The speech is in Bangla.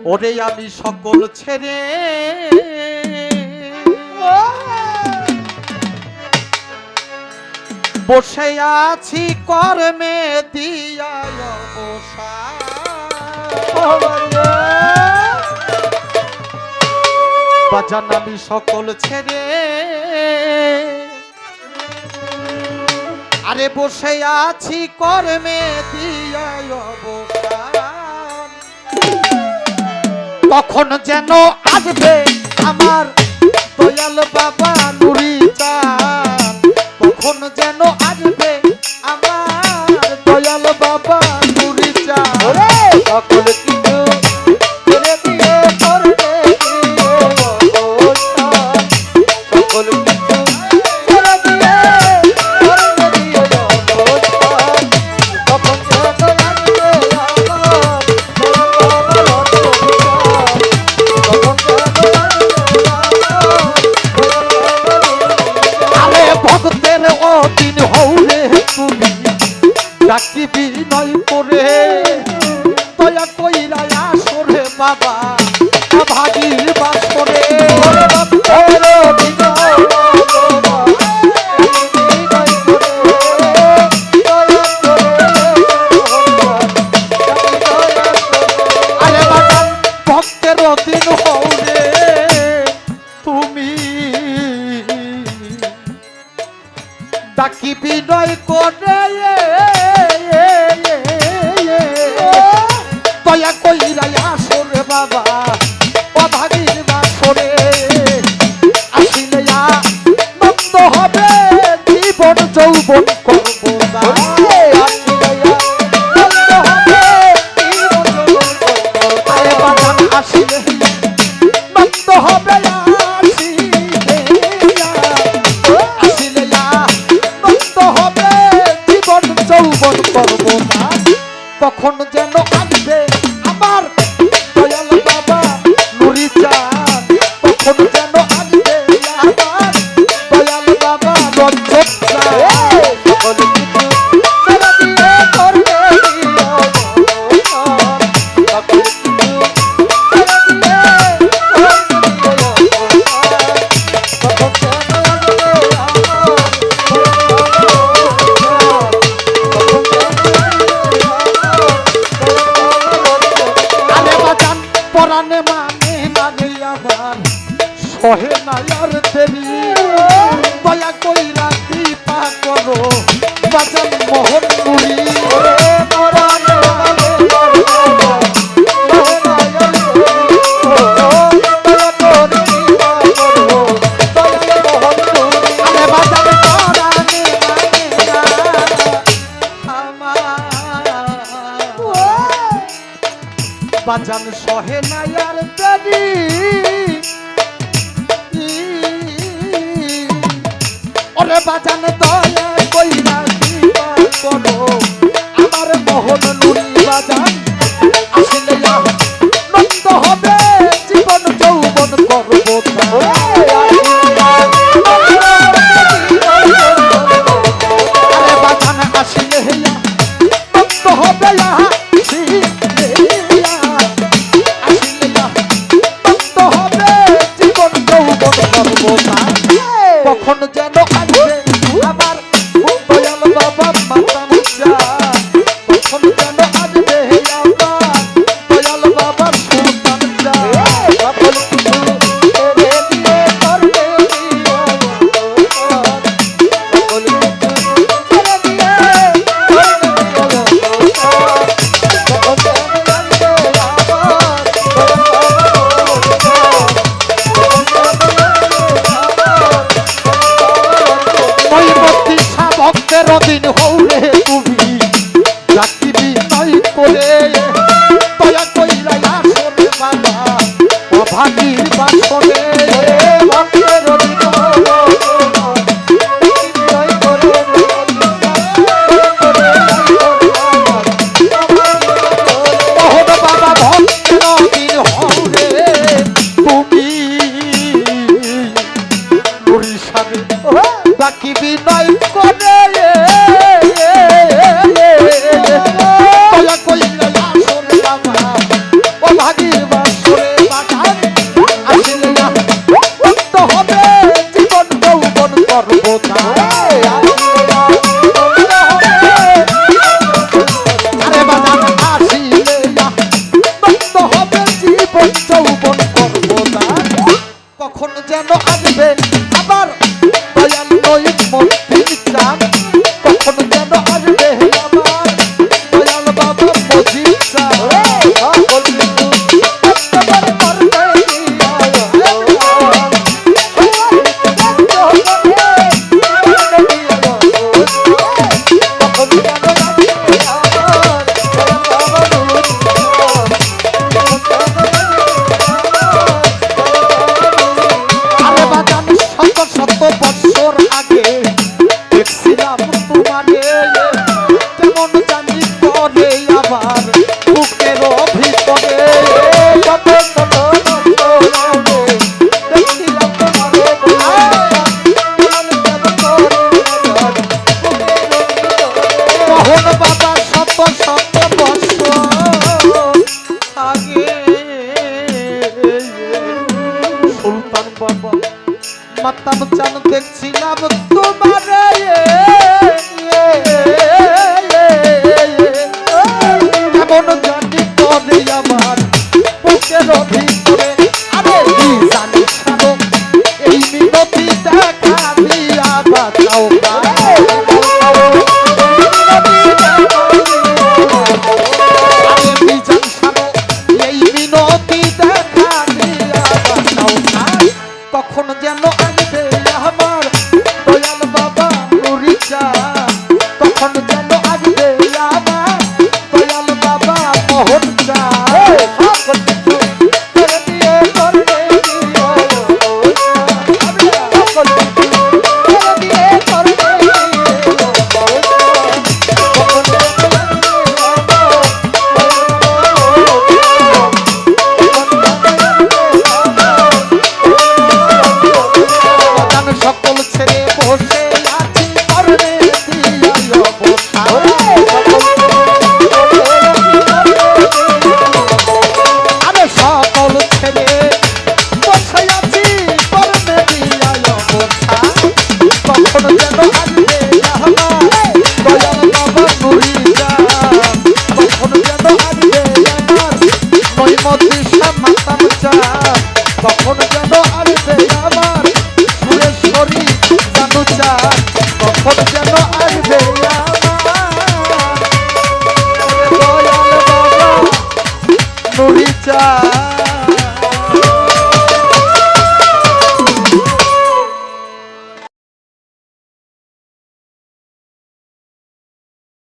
ওরে আমি সকল ছেড়ে বসে আছি কর্মে দিয়া বাজান আমি সকল ছেড়ে আরে বসে আছি কর্মে দিয়া অবসান তখন যেন আসবে আমার দয়াল বাবা নুরি চাঁদ তখন যেন আসবে আমার দয়াল বাবা নুরি চাঁদ সকল কিছু ছেড়ে দিয়ে করবে সকল কিছু ছেড়ে দিয়ে করবে দিয়ে তখন যেন লাগবে আরে ভক্তের অদিন হৌরে তুমি ডাকি বিনয় করে দয়া কইরা আসরে বাবা ভাগির বাসরে ভক্তের অদিন আরে বাবা ভক্তের অদিন হৌরে তুমি ডাকি বিনয় করে দয়া কইরা আসরে বাবা অভাগীর বাসরে আসিলে নন্দ হবে জীবন যৌবন করব আরে বাবা আসিলে নন্দ হবে আসিলে নন্দ হবে জীবন যৌবন করব তখন যেন আসবে আমার দয়াল বাবা নুরি চাঁদ তখন যেন আসবে আমার দয়াল বাবা রঞ্জন চাঁদ সকল কিছু ছেড়ে দিয়ে করবে সকল কিছু ছেড়ে দিয়ে তখন আরে বাজান পরাণে মানে মানে আমার সহে নায়ার দেরি দয়া কইরা কৃপা করো বাজান মোহন নুরি আরে বাজান পরাণে মানে আমার বাজান সহে নায়ার দেরি ওরে বাজান দয়া কইরা কৃপা করো আমার মোহন নুরি বাজান আসলে নন্দ হবে জীবন যৌবন করবো আরে বাজান আসলে নন্দ হবে কখন যেন আসবে আমার দয়াল বাবা মাতা মুচা কখন যেন বিচার